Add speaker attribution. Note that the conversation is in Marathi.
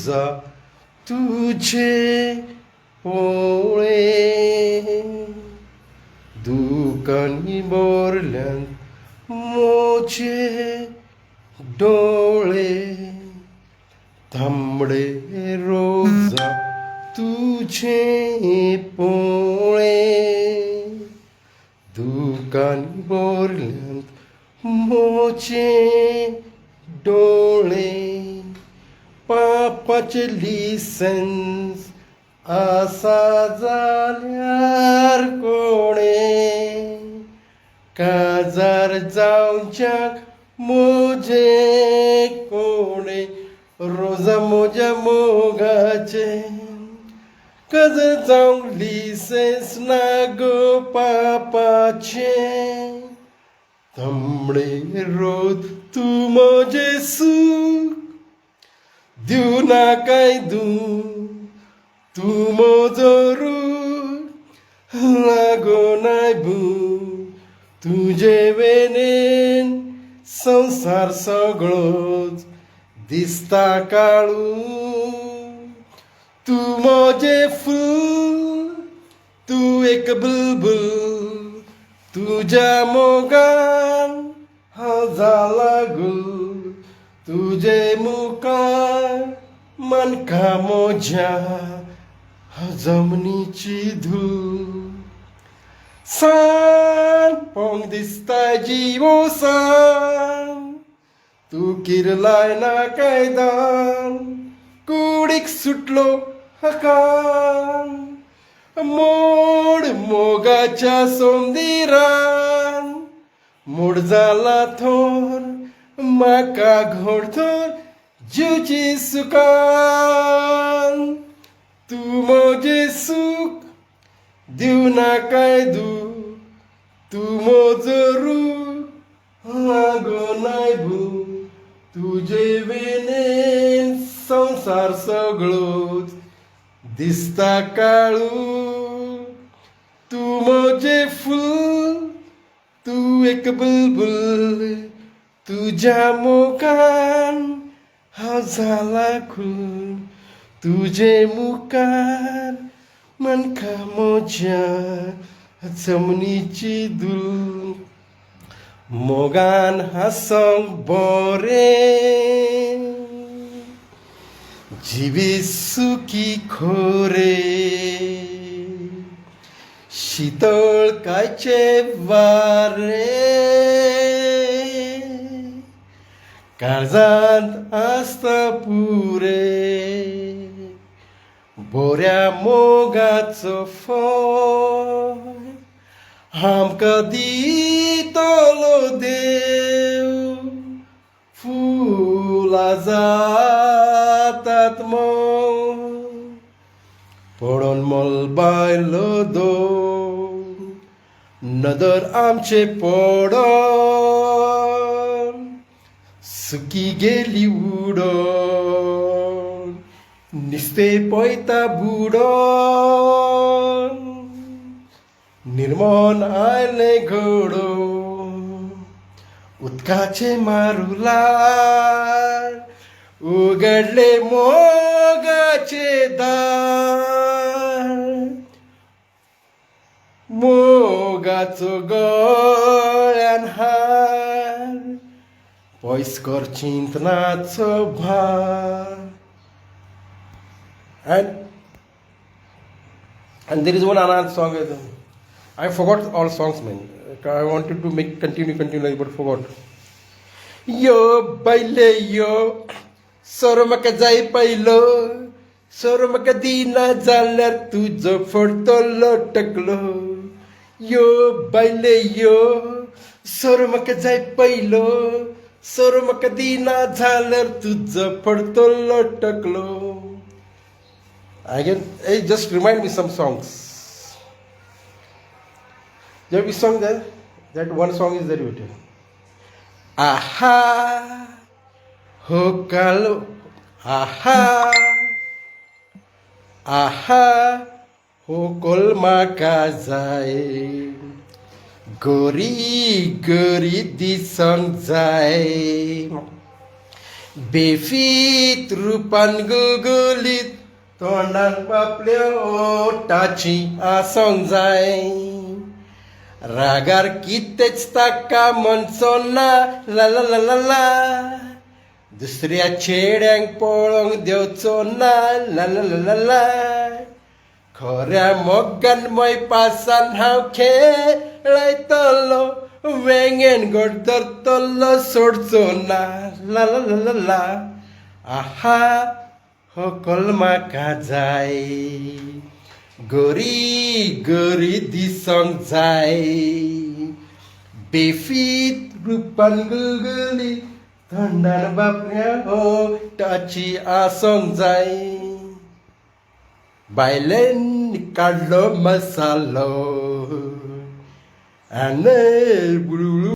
Speaker 1: रोजा तुझे पोळे दुकानी बोरल्यांत मोचे डोळे तांबडे रोजा तुझे पोळे दुकानी बोरल्यांत मोचे डोळे पापाचे लिसेन्स आसा जाल्यार कोणे काजार जावच्याक मोजे कोणे रोजा मोज्या मोगाचे काजार जावंक लिसेन्स ना गो पापाचे तांबडे रोज तूं मोजे सूख दिव नाकाय तूं मोजो रूख लागो नाय तुझे वेनेन संसार सगळोच दिसता काळू तूं मोजे फूल तूं एक बुलबुल तुझ्या मोगान हांव जाला गुल तुझे मुखार मनका मोज्या जमनीची धूल सांग पोंग दिसता जिवो सांग तूं किरलाय ना कायदान कुडीक सुटलो हकान मोड मोगाच्या सोंदिरान मोड जाला थोर म्हाका घोडथोर जीवची सुखान तूं मोजे सूख दिव नाकाय तूं मोजो रूख लागो नाय तुझे वेनेन संसार सगळोच दिसता काळू तूं मोजे फूल तूं एक बुलबुल तुझ्या मोगान हांव जाला खूल तुझे मुखार मनका मोज्या जमनीची धूल मोगान हांसोंक बोरें जिवी सुखी खोरे शीतळ कायचे वारे काळजांत आसता पुरे बोऱ्या मोगाचो फोय आमकां दितलो देव फुलां जातात मोल पडोन मोल बायलो दो नदर आमचे पडोन सुकी गेली उडोन निस्तें पळयता बुडोन निर्मोन आयले घडोवन उदकाचे मारुलार उगडले मोगाचे दार मोगाचो गळ्यान हार पयस कर चिंतनाचो भार and there is one another song. I forgot all songs, man. I wanted to continue, but forgot. Yo, baile yo, soro maka jai pailo, soro maka dina jalar tujo forto lotaklo. Yo, baile yo, soro maka jai pailo, soro maka dina jalar tujo forto lotaklo. Again, hey, just remind me some songs. There is a song there. That one song is there written. Aha, hokalo, aha, aha, hokol makazai, gori gori di song zai. बेफीत रूपान गुलगुलीत तोंडान आपल्या ओटाची आसोंक जाय रागार कितेंच ताका म्हणचो ना ला ला ला ला ला दुसऱ्या चेड्यांक पळोवंक देवचो ना ला ला ला ला ला खऱ्या मोगान मैपासान हांव खेळयतलो वेंगेन घोट धरतलो सोडचो ना ला ला ला ला ला आहा हो कल म्हाका जाय गरी गरी दिसोंक जाय बेफीत रूपान गुलगुलीत तोंडान बापल्या ओटाची आसोंक जाय बायलेन काडलो मसालो आनी